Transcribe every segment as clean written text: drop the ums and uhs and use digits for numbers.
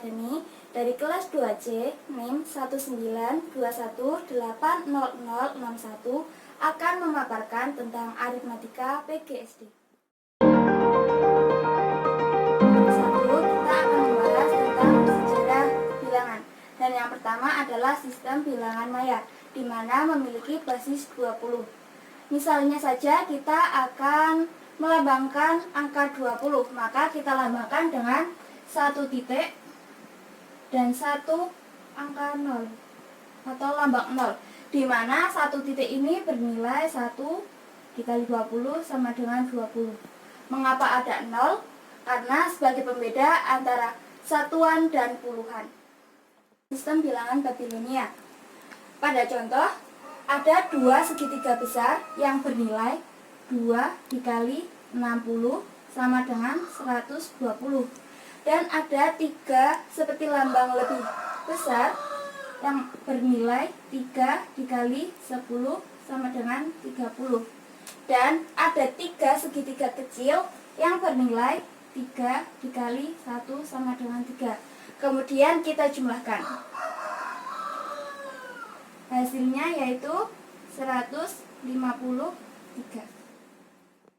Wardani dari kelas 2C NIM 192180061 akan memaparkan tentang aritmatika PGSD. Kita akan membahas tentang sejarah bilangan. Dan yang pertama adalah sistem bilangan maya, di mana memiliki basis 20. Misalnya saja kita akan melambangkan angka 20, maka kita lambangkan dengan satu titik dan satu angka 0 atau lambang 0, di mana satu titik ini bernilai 1 dikali 20 sama dengan 20. Mengapa ada 0? Karena sebagai pembeda antara satuan dan puluhan. Sistem bilangan Babilonia. Pada contoh, ada dua segitiga besar yang bernilai 2 dikali 60 sama dengan 120. Dan ada 3 seperti lambang lebih besar yang bernilai 3 dikali 10 sama dengan 30. Dan ada 3 segitiga kecil yang bernilai 3 dikali 1 sama dengan 3. Kemudian kita jumlahkan. Hasilnya yaitu 153.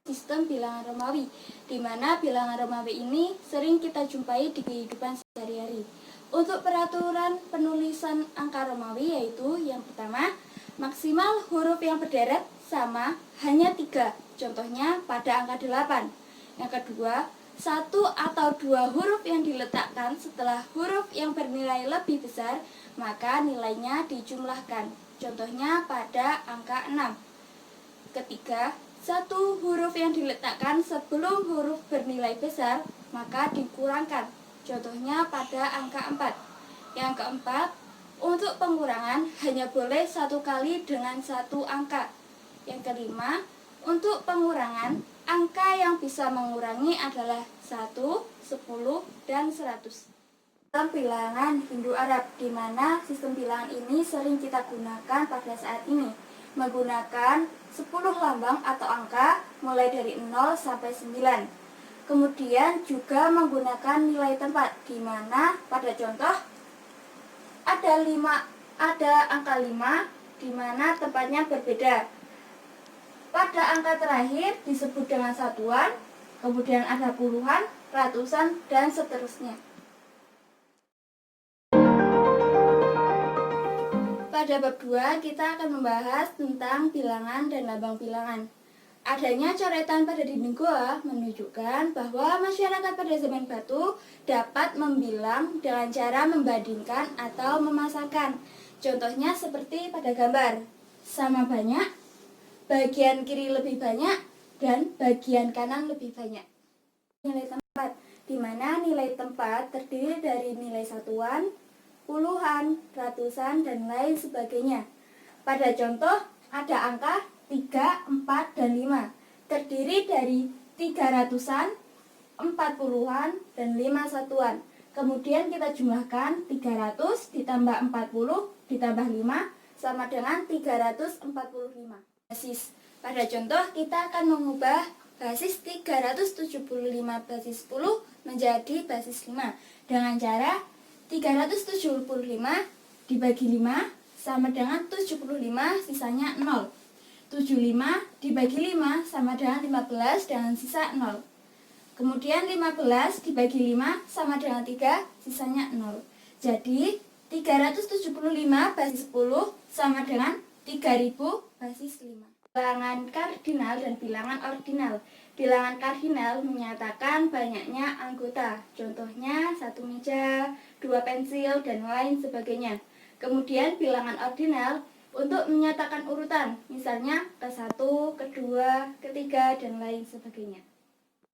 Sistem bilangan Romawi, di mana bilangan Romawi ini sering kita jumpai di kehidupan sehari-hari. Untuk peraturan penulisan angka Romawi yaitu yang pertama, maksimal huruf yang berderet sama hanya 3. Contohnya pada angka 8. Yang kedua, 1 atau 2 huruf yang diletakkan setelah huruf yang bernilai lebih besar, maka nilainya dijumlahkan. Contohnya pada angka 6. Ketiga, 1 huruf yang diletakkan sebelum huruf bernilai besar, maka dikurangkan. Contohnya pada angka 4. Yang keempat, untuk pengurangan hanya boleh 1 kali dengan 1 angka. Yang kelima, untuk pengurangan, angka yang bisa mengurangi adalah 1, 10, dan 100. Sistem bilangan Hindu-Arab, di mana sistem bilangan ini sering kita gunakan pada saat ini, menggunakan 10 lambang atau angka mulai dari 0 sampai 9. Kemudian juga menggunakan nilai tempat, di mana pada contoh ada angka 5 di mana tempatnya berbeda. Pada angka terakhir disebut dengan satuan, kemudian ada puluhan, ratusan, dan seterusnya. Pada bab 2 kita akan membahas tentang bilangan dan lambang bilangan. Adanya coretan pada dinding goa menunjukkan bahwa masyarakat pada zaman batu dapat membilang dengan cara membandingkan atau memasangkan. Contohnya seperti pada gambar, sama banyak, bagian kiri lebih banyak, dan bagian kanan lebih banyak. Nilai tempat, di mana nilai tempat terdiri dari nilai satuan, puluhan, ratusan, dan lain sebagainya. Pada contoh, ada angka 3, 4, dan 5. Terdiri dari 3 ratusan, 4 puluhan, dan 5 satuan. Kemudian kita jumlahkan 300 ditambah 40 ditambah 5 sama dengan 345. Basis. Pada contoh, kita akan mengubah basis 375 basis 10 menjadi basis 5 dengan cara 375 dibagi 5 sama dengan 75, sisanya 0. 75 dibagi 5 sama dengan 15 dengan sisa 0. Kemudian 15 dibagi 5 sama dengan 3, sisanya 0. Jadi 375 basis 10 sama dengan 3000 basis 5. Bilangan kardinal dan bilangan ordinal. Bilangan kardinal menyatakan banyaknya anggota, contohnya 1 meja, 2 pensil, dan lain sebagainya. Kemudian bilangan ordinal untuk menyatakan urutan, misalnya ke-1, ke-2, ke-3, dan lain sebagainya.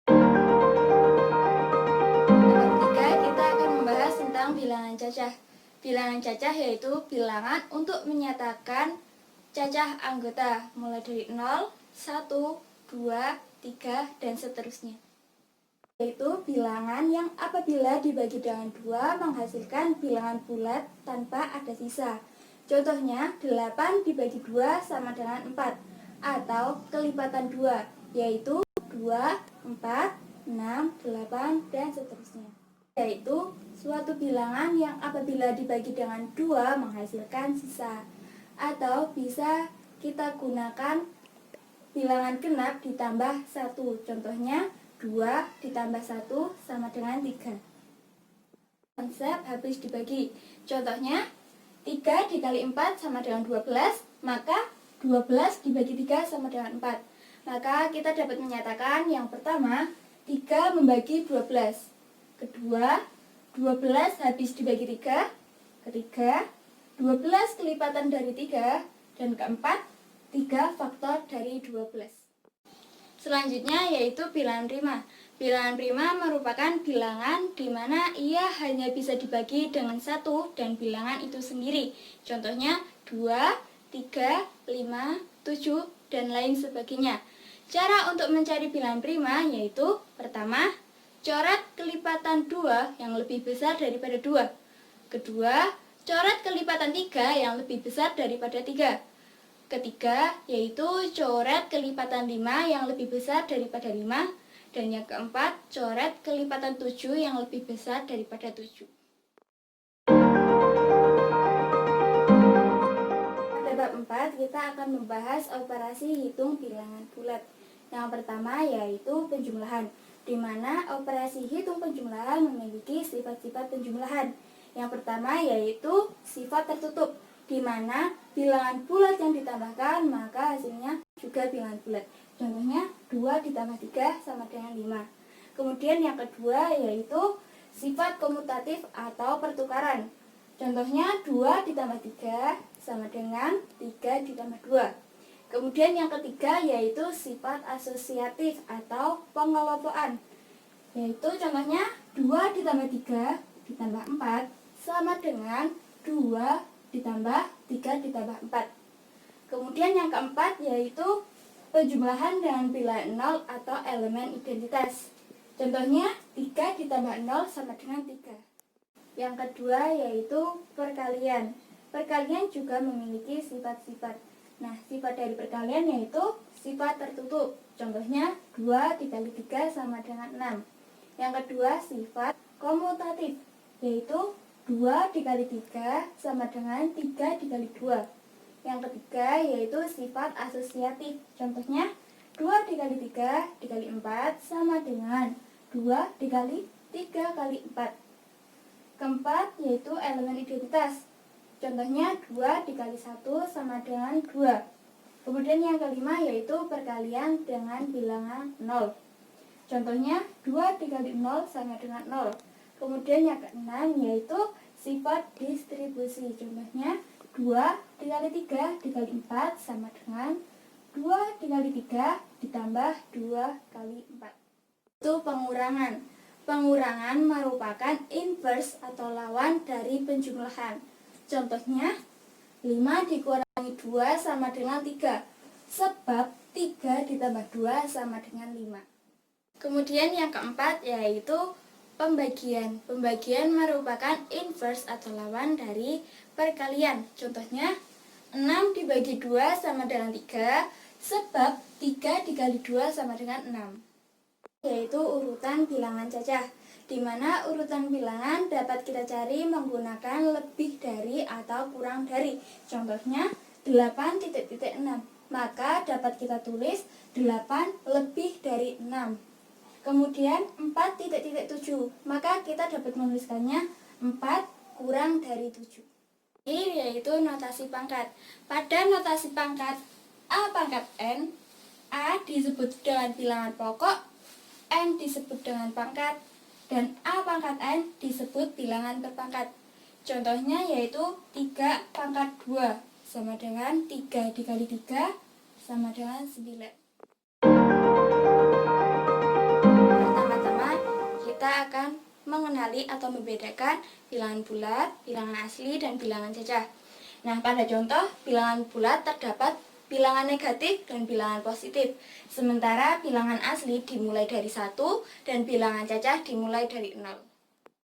Bab 3 kita akan membahas tentang bilangan cacah. Bilangan cacah yaitu bilangan untuk menyatakan cacah anggota mulai dari 0, 1, 2, 3, dan seterusnya. Yaitu bilangan yang apabila dibagi dengan 2 menghasilkan bilangan bulat tanpa ada sisa. Contohnya 8 dibagi 2 sama dengan 4, atau kelipatan 2, yaitu 2, 4, 6, 8, dan seterusnya. yaitu suatu bilangan yang apabila dibagi dengan 2 menghasilkan sisa. Atau bisa kita gunakan bilangan genap ditambah 1. Contohnya 2 ditambah 1 sama dengan 3. Konsep habis dibagi. Contohnya 3 dikali 4 sama dengan 12, maka 12 dibagi 3 sama dengan 4. Maka kita dapat menyatakan yang pertama 3 membagi 12. Kedua 12 habis dibagi 3. Ketiga 12 kelipatan dari 3. Dan keempat 3 faktor dari 12. Selanjutnya yaitu bilangan prima. Bilangan prima merupakan bilangan di mana ia hanya bisa dibagi dengan 1 dan bilangan itu sendiri. Contohnya 2, 3, 5, 7, dan lain sebagainya. Cara untuk mencari bilangan prima yaitu pertama, coret kelipatan 2 yang lebih besar daripada 2. Kedua, coret kelipatan 3 yang lebih besar daripada 3. Ketiga, yaitu coret kelipatan 5 yang lebih besar daripada 5. Dan yang keempat, coret kelipatan 7 yang lebih besar daripada 7. Pada bab 4, kita akan membahas operasi hitung bilangan bulat. Yang pertama yaitu penjumlahan, di mana operasi hitung penjumlahan memiliki sifat-sifat penjumlahan. Yang pertama yaitu sifat tertutup, di mana bilangan bulat yang ditambahkan maka hasilnya juga bilangan bulat. Contohnya 2 ditambah 3 sama dengan 5. Kemudian yang kedua yaitu sifat komutatif atau pertukaran. Contohnya 2 ditambah 3 sama dengan 3 ditambah 2. Kemudian yang ketiga yaitu sifat asosiatif atau pengelompokan. Yaitu contohnya 2 ditambah 3 ditambah 4 sama dengan 2 ditambah 3 ditambah 4. Kemudian yang keempat yaitu penjumlahan dengan bilangan 0 atau elemen identitas. Contohnya 3 ditambah 0 sama dengan 3. Yang kedua yaitu perkalian. Perkalian juga memiliki sifat-sifat. Nah, sifat dari perkalian yaitu sifat tertutup. Contohnya 2 dikali 3 sama dengan 6. Yang kedua sifat komutatif, yaitu 2 dikali 3 sama dengan 3 dikali 2. Yang ketiga yaitu sifat asosiatif. Contohnya 2 dikali 3 dikali 4 sama dengan 2 dikali 3 kali 4. Keempat yaitu elemen identitas. Contohnya 2 dikali 1 sama dengan 2. Kemudian yang kelima yaitu perkalian dengan bilangan 0. Contohnya 2 dikali 0 sama dengan 0. Kemudian yang keenam yaitu sifat distribusi. Contohnya 2 dikali 3 dikali 4 sama dengan 2 dikali 3 ditambah 2 kali 4. Itu pengurangan. Pengurangan merupakan inverse atau lawan dari penjumlahan. Contohnya 5 dikurangi 2 sama dengan 3. Sebab 3 ditambah 2 sama dengan 5. Kemudian yang keempat yaitu pembagian. Pembagian merupakan inverse atau lawan dari perkalian. Contohnya 6 dibagi 2 sama dengan 3. Sebab 3 dikali 2 sama dengan 6. Yaitu urutan bilangan cacah, di mana urutan bilangan dapat kita cari menggunakan lebih dari atau kurang dari. Contohnya 8,6, maka dapat kita tulis 8 lebih dari 6. Kemudian 4,7, maka kita dapat menuliskannya 4 kurang dari 7. Ini yaitu notasi pangkat. Pada notasi pangkat A pangkat N, A disebut dengan bilangan pokok, N disebut dengan pangkat, dan A pangkat N disebut bilangan berpangkat. Contohnya yaitu 3 pangkat 2 sama dengan 3 dikali 3 sama dengan 9. Pertama-tama kita akan mengenali atau membedakan bilangan bulat, bilangan asli, dan bilangan cacah. Nah, pada contoh bilangan bulat terdapat bilangan negatif dan bilangan positif. Sementara bilangan asli dimulai dari 1 dan bilangan cacah dimulai dari 0.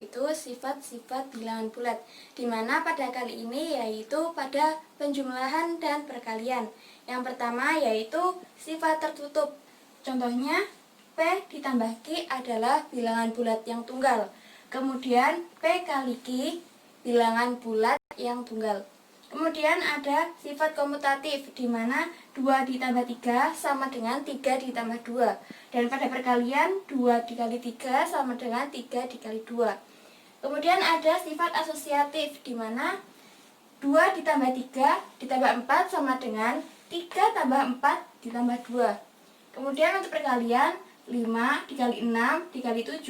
Itu sifat-sifat bilangan bulat, di mana pada kali ini yaitu pada penjumlahan dan perkalian. Yang pertama yaitu sifat tertutup. Contohnya P ditambah Q adalah bilangan bulat yang tunggal. Kemudian P kali Q, bilangan bulat yang tunggal. Kemudian ada sifat komutatif, di mana 2 ditambah 3 sama dengan 3 ditambah 2. Dan pada perkalian 2 dikali 3 sama dengan 3 dikali 2. Kemudian ada sifat asosiatif, di mana 2 ditambah 3 ditambah 4 sama dengan 3 tambah 4 ditambah 2. Kemudian untuk perkalian 5 dikali 6 dikali 7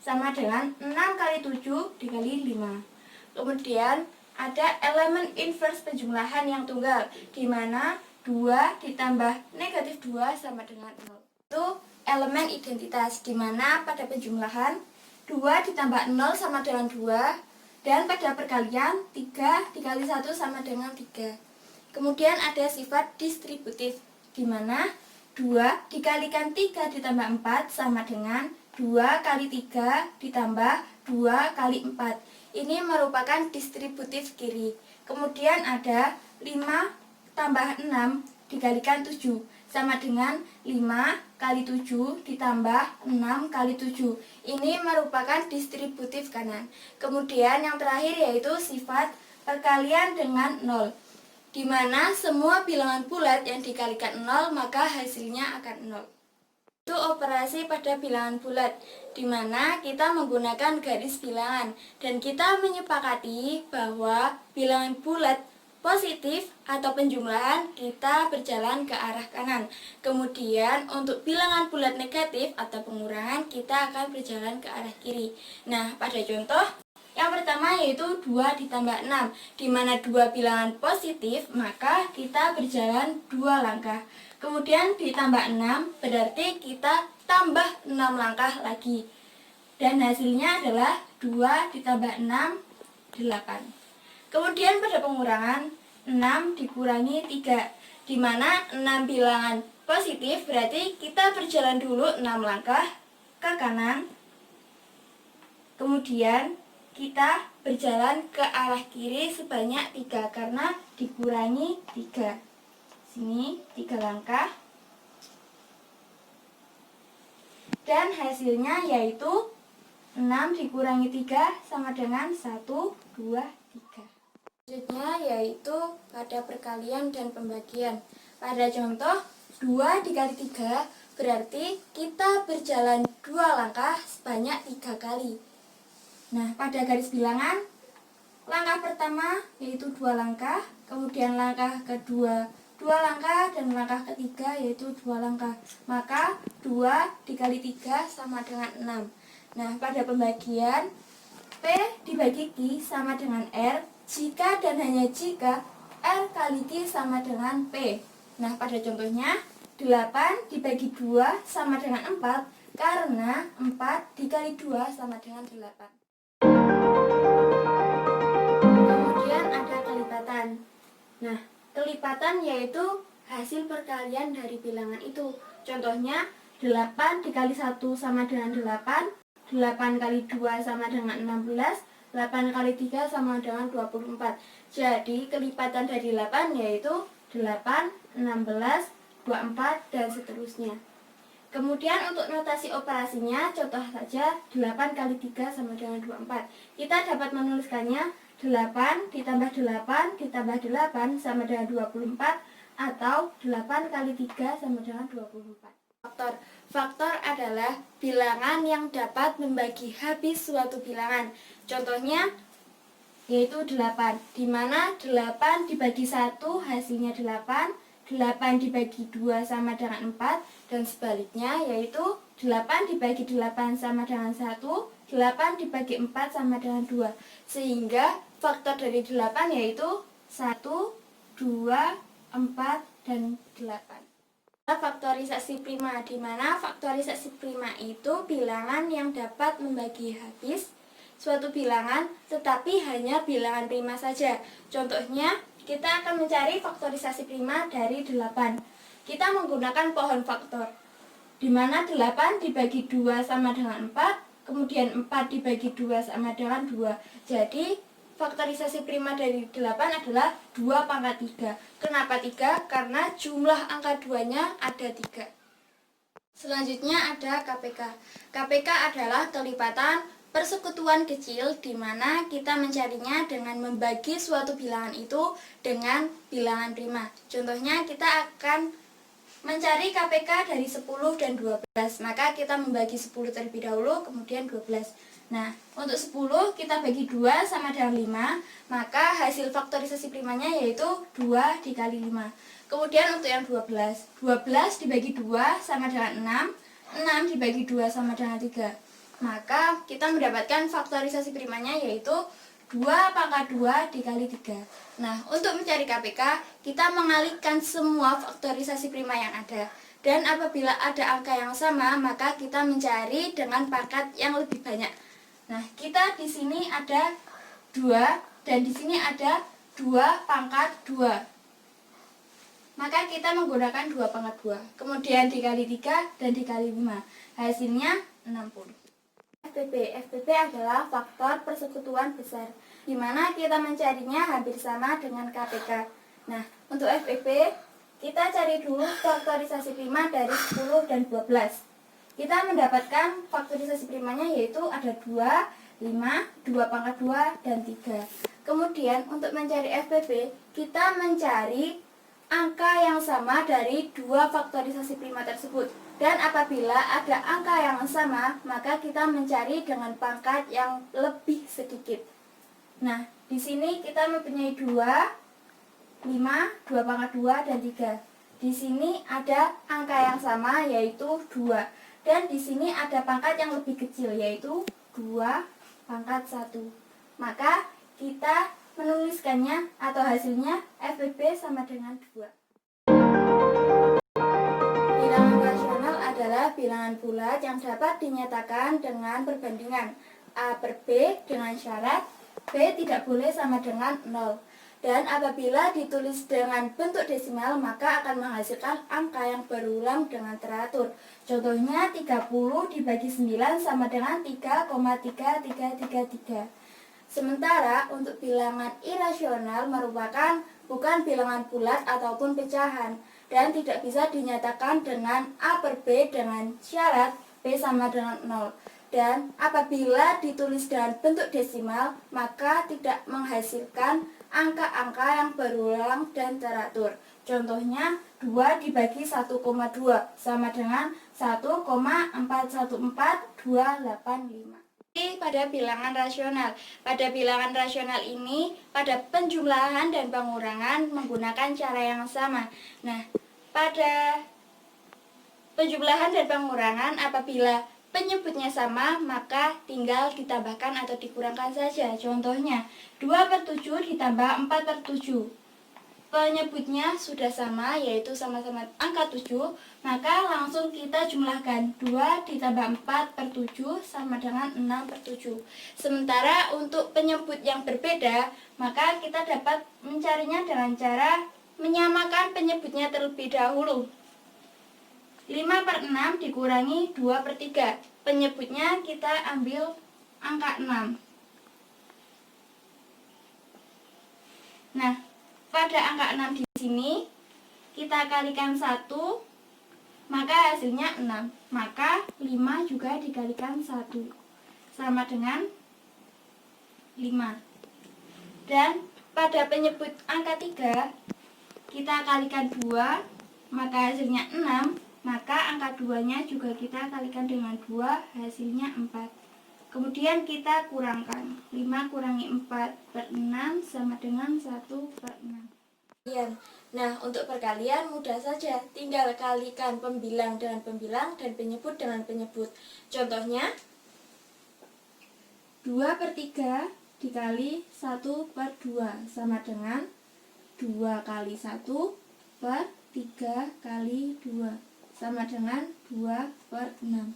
sama dengan 6 kali 7 dikali 5. Kemudian ada elemen inverse penjumlahan yang tunggal, di mana 2 ditambah negatif 2 sama dengan 0. Itu elemen identitas, di mana pada penjumlahan 2 ditambah 0 sama dengan 2, dan pada perkalian 3 dikali 1 sama dengan 3. Kemudian ada sifat distributif, di mana 2 dikalikan 3 ditambah 4 sama dengan 2 kali 3 ditambah 2 kali 4. Ini merupakan distributif kiri. Kemudian ada 5 tambah 6 dikalikan 7 sama dengan 5 kali 7 ditambah 6 kali 7. Ini merupakan distributif kanan. Kemudian yang terakhir yaitu sifat perkalian dengan 0, di mana semua bilangan bulat yang dikalikan 0 maka hasilnya akan 0. Itu operasi pada bilangan bulat, di mana kita menggunakan garis bilangan dan kita menyepakati bahwa bilangan bulat positif atau penjumlahan kita berjalan ke arah kanan. Kemudian untuk bilangan bulat negatif atau pengurangan kita akan berjalan ke arah kiri. Nah, pada contoh yang pertama yaitu 2 ditambah 6, di mana 2 bilangan positif maka kita berjalan 2 langkah. Kemudian ditambah 6 berarti kita tambah 6 langkah lagi. Dan hasilnya adalah 2 ditambah 6, 8. Kemudian pada pengurangan 6 dikurangi 3, di mana 6 bilangan positif berarti kita berjalan dulu 6 langkah ke kanan. Kemudian kita berjalan ke arah kiri sebanyak 3 karena dikurangi 3. Sini 3 langkah. Dan hasilnya yaitu 6 dikurangi 3 sama dengan 1, 2, 3. Selanjutnya yaitu pada perkalian dan pembagian. Pada contoh 2 dikali 3 berarti kita berjalan 2 langkah sebanyak 3 kali. Nah, pada garis bilangan, langkah pertama yaitu 2 langkah, kemudian langkah kedua 2 langkah, dan langkah ketiga yaitu 2 langkah. Maka 2 dikali 3 sama dengan 6. Nah, pada pembagian P dibagi Q sama dengan R jika dan hanya jika R kali Q sama dengan P. Nah, pada contohnya 8 dibagi 2 sama dengan 4 karena 4 dikali 2 sama dengan 8. Kemudian ada kelipatan. Nah, kelipatan yaitu hasil perkalian dari bilangan itu. Contohnya 8 dikali 1 sama dengan 8, 8 kali 2 sama dengan 16, 8 kali 3 sama dengan 24. Jadi kelipatan dari 8 yaitu 8, 16, 24, dan seterusnya. Kemudian untuk notasi operasinya, contoh saja 8 kali 3 sama dengan 24. Kita dapat menuliskannya 8 ditambah 8 ditambah 8 sama dengan 24, atau 8 kali 3 sama dengan 24. Faktor. Faktor adalah bilangan yang dapat membagi habis suatu bilangan. Contohnya yaitu 8, di mana 8 dibagi 1 hasilnya 8, 8 dibagi 2 sama dengan 4, dan sebaliknya yaitu 8 dibagi 8 sama dengan 1, 8 dibagi 4 sama dengan 2. Sehingga faktor dari 8 yaitu 1, 2, 4, dan 8. Faktorisasi prima, di mana faktorisasi prima itu bilangan yang dapat membagi habis suatu bilangan tetapi hanya bilangan prima saja. Contohnya, kita akan mencari faktorisasi prima dari 8. Kita menggunakan pohon faktor, di mana 8 dibagi 2 sama dengan 4, kemudian 4 dibagi 2 sama dengan 2. Jadi, faktorisasi prima dari 8 adalah 2 pangkat 3. Kenapa 3? Karena jumlah angka 2-nya ada 3. Selanjutnya ada KPK. KPK adalah kelipatan persekutuan kecil di mana kita mencarinya dengan membagi suatu bilangan itu dengan bilangan prima. Contohnya kita akan mencari KPK dari 10 dan 12. Maka kita membagi 10 terlebih dahulu, kemudian 12. Nah, untuk 10 kita bagi 2 sama dengan 5, maka hasil faktorisasi primanya yaitu 2 dikali 5. Kemudian untuk yang 12, 12 dibagi 2 sama dengan 6, 6 dibagi 2 sama dengan 3. Maka kita mendapatkan faktorisasi primanya yaitu 2 pangkat 2 dikali 3. Nah, untuk mencari KPK, kita mengalihkan semua faktorisasi prima yang ada. Dan apabila ada angka yang sama, maka kita mencari dengan pangkat yang lebih banyak. Nah, kita di sini ada 2 dan di sini ada 2 pangkat 2. Maka kita menggunakan 2 pangkat 2. Kemudian dikali 3 dan dikali 5. Hasilnya 60. FPP adalah faktor persekutuan besar, di mana kita mencarinya hampir sama dengan KPK. Nah, untuk FPP, kita cari dulu faktorisasi prima dari 10 dan 12. Kita mendapatkan faktorisasi primanya yaitu ada 2, 5, 2 pangkat 2, dan 3. Kemudian untuk mencari FPP, kita mencari angka yang sama dari 2 faktorisasi prima tersebut. Dan apabila ada angka yang sama, maka kita mencari dengan pangkat yang lebih sedikit. Nah, di sini kita mempunyai 2, 5, 2 pangkat 2, dan 3. Di sini ada angka yang sama yaitu 2. Dan di sini ada pangkat yang lebih kecil yaitu 2 pangkat 1. Maka kita menuliskannya atau hasilnya FPP sama dengan 2. Bilangan rasional adalah bilangan bulat yang dapat dinyatakan dengan perbandingan A per B dengan syarat B tidak boleh sama dengan 0. Dan apabila ditulis dengan bentuk desimal, maka akan menghasilkan angka yang berulang dengan teratur. Contohnya 30 dibagi 9 sama dengan 3,3333. Sementara untuk bilangan irasional merupakan bukan bilangan bulat ataupun pecahan dan tidak bisa dinyatakan dengan A per B dengan syarat B sama dengan 0. Dan apabila ditulis dengan bentuk desimal, maka tidak menghasilkan angka-angka yang berulang dan teratur. Contohnya 2 dibagi 1,2 sama dengan 1,414285. Pada bilangan rasional. Pada bilangan rasional ini, pada penjumlahan dan pengurangan menggunakan cara yang sama. Nah, pada penjumlahan dan pengurangan apabila penyebutnya sama, maka tinggal ditambahkan atau dikurangkan saja. Contohnya, 2/7 ditambah 4/7. Penyebutnya sudah sama, yaitu sama-sama angka 7, maka langsung kita jumlahkan. 2 ditambah 4/7 sama dengan 6/7. Sementara untuk penyebut yang berbeda, maka kita dapat mencarinya dengan cara menyamakan penyebutnya terlebih dahulu. 5/6 dikurangi 2/3. Penyebutnya kita ambil angka 6. Nah, pada angka 6 di sini kita kalikan 1, maka hasilnya 6. Maka 5 juga dikalikan 1 sama dengan 5. Dan pada penyebut angka 3 kita kalikan 2, maka hasilnya 6. Maka angka 2-nya juga kita kalikan dengan 2, hasilnya 4. Kemudian kita kurangkan. 5 kurangi 4/6 sama dengan 1/6. Nah, untuk perkalian mudah saja. Tinggal kalikan pembilang dengan pembilang dan penyebut dengan penyebut. Contohnya, 2/3 dikali 1/2 sama dengan 2 kali 1/3 kali 2 sama dengan 2/6.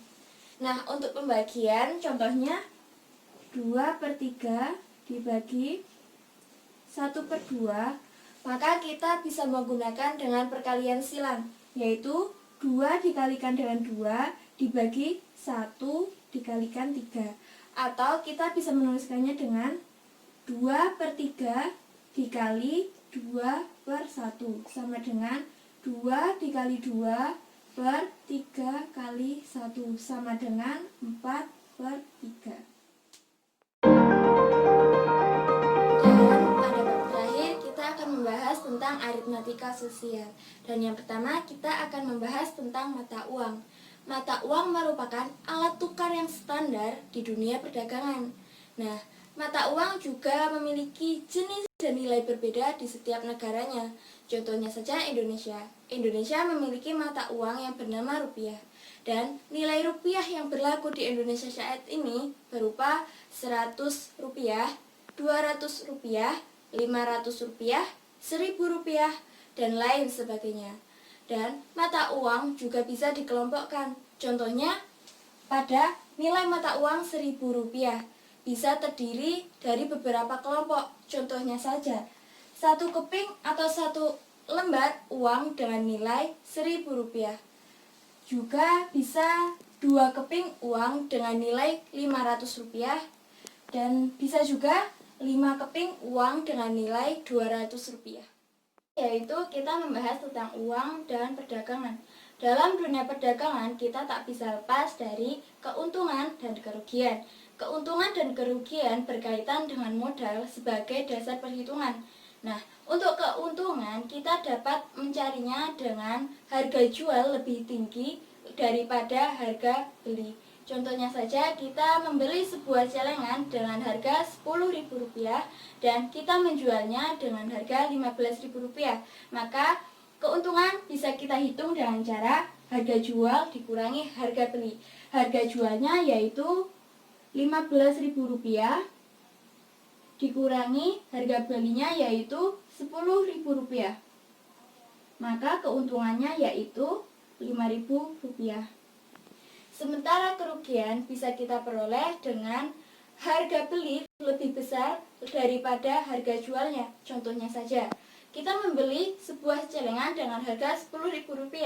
Nah, untuk pembagian contohnya 2/3 dibagi 1/2, maka kita bisa menggunakan dengan perkalian silang, yaitu 2 dikalikan dengan 2 dibagi 1 dikalikan 3. Atau kita bisa menuliskannya dengan 2/3 dikali 2/1 sama dengan 2 dikali 2/3 kali 1 sama dengan 4/3. tentang aritmatika sosial. Dan yang pertama kita akan membahas tentang mata uang. Mata uang merupakan alat tukar yang standar di dunia perdagangan. Nah, mata uang juga memiliki jenis dan nilai berbeda di setiap negaranya. Contohnya saja Indonesia. Indonesia memiliki mata uang yang bernama rupiah. Dan nilai rupiah yang berlaku di Indonesia saat ini berupa 100 rupiah, 200 rupiah, 500 rupiah, 1000 rupiah, dan lain sebagainya. Dan mata uang juga bisa dikelompokkan. Contohnya pada nilai mata uang 1000 rupiah bisa terdiri dari beberapa kelompok. Contohnya saja, satu keping atau satu lembar uang dengan nilai 1000 rupiah. Juga bisa 2 keping uang dengan nilai 500 rupiah. Dan bisa juga 5 keping uang dengan nilai 200 rupiah. Yaitu kita membahas tentang uang dan perdagangan. Dalam dunia perdagangan kita tak bisa lepas dari keuntungan dan kerugian. Keuntungan dan kerugian berkaitan dengan modal sebagai dasar perhitungan. Nah, untuk keuntungan kita dapat mencarinya dengan harga jual lebih tinggi daripada harga beli. Contohnya saja kita membeli sebuah celengan dengan harga Rp10.000 dan kita menjualnya dengan harga Rp15.000. Maka keuntungan bisa kita hitung dengan cara harga jual dikurangi harga beli. Harga jualnya yaitu Rp15.000 dikurangi harga belinya yaitu Rp10.000. Maka keuntungannya yaitu Rp5.000. Sementara kerugian bisa kita peroleh dengan harga beli lebih besar daripada harga jualnya. Contohnya saja, kita membeli sebuah celengan dengan harga Rp10.000,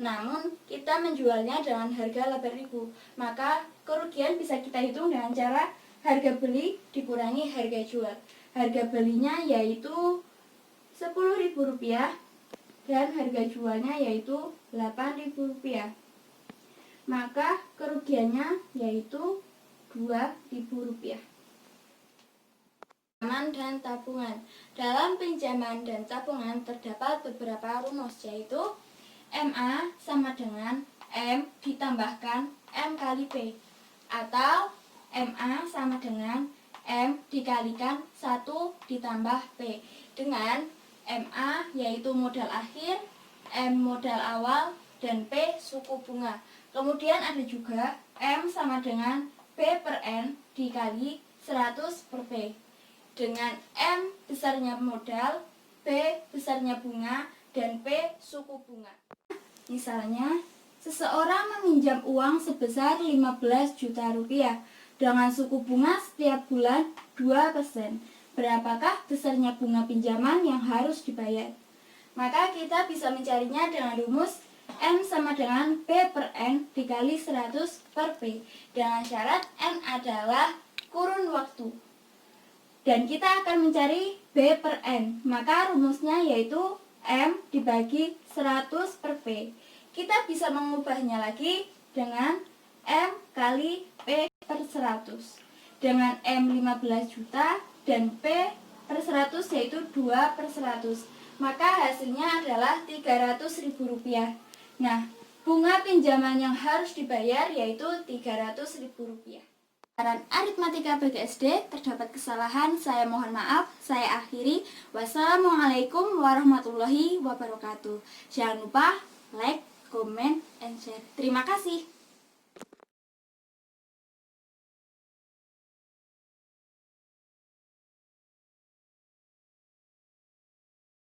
namun kita menjualnya dengan harga Rp8.000. Maka kerugian bisa kita hitung dengan cara harga beli dikurangi harga jual. Harga belinya yaitu Rp10.000 dan harga jualnya yaitu Rp8.000. Maka kerugiannya yaitu Rp2.000. Pinjaman dan tabungan. Dalam pinjaman dan tabungan terdapat beberapa rumus, yaitu MA sama dengan M ditambahkan M kali P, atau MA sama dengan M dikalikan 1 ditambah P, dengan MA yaitu modal akhir, M modal awal, dan P suku bunga. Kemudian ada juga M sama dengan P per N dikali 100 per P, dengan M besarnya modal, P besarnya bunga, dan P suku bunga. Misalnya, seseorang meminjam uang sebesar 15 juta rupiah dengan suku bunga setiap bulan 2%. Berapakah besarnya bunga pinjaman yang harus dibayar? Maka kita bisa mencarinya dengan rumus M sama dengan P per N dikali 100 per P, dengan syarat N adalah kurun waktu. Dan kita akan mencari B per N, maka rumusnya yaitu M dibagi 100 per P. Kita bisa mengubahnya lagi dengan M kali P per 100, dengan M 15 juta dan P per 100 yaitu 2 per 100. Maka hasilnya adalah Rp300.000. Nah, bunga pinjaman yang harus dibayar yaitu Rp300.000. Saran aritmatika bagi SD terdapat kesalahan, saya mohon maaf, saya akhiri. Wassalamualaikum warahmatullahi wabarakatuh. Jangan lupa like, comment, and share. Terima kasih.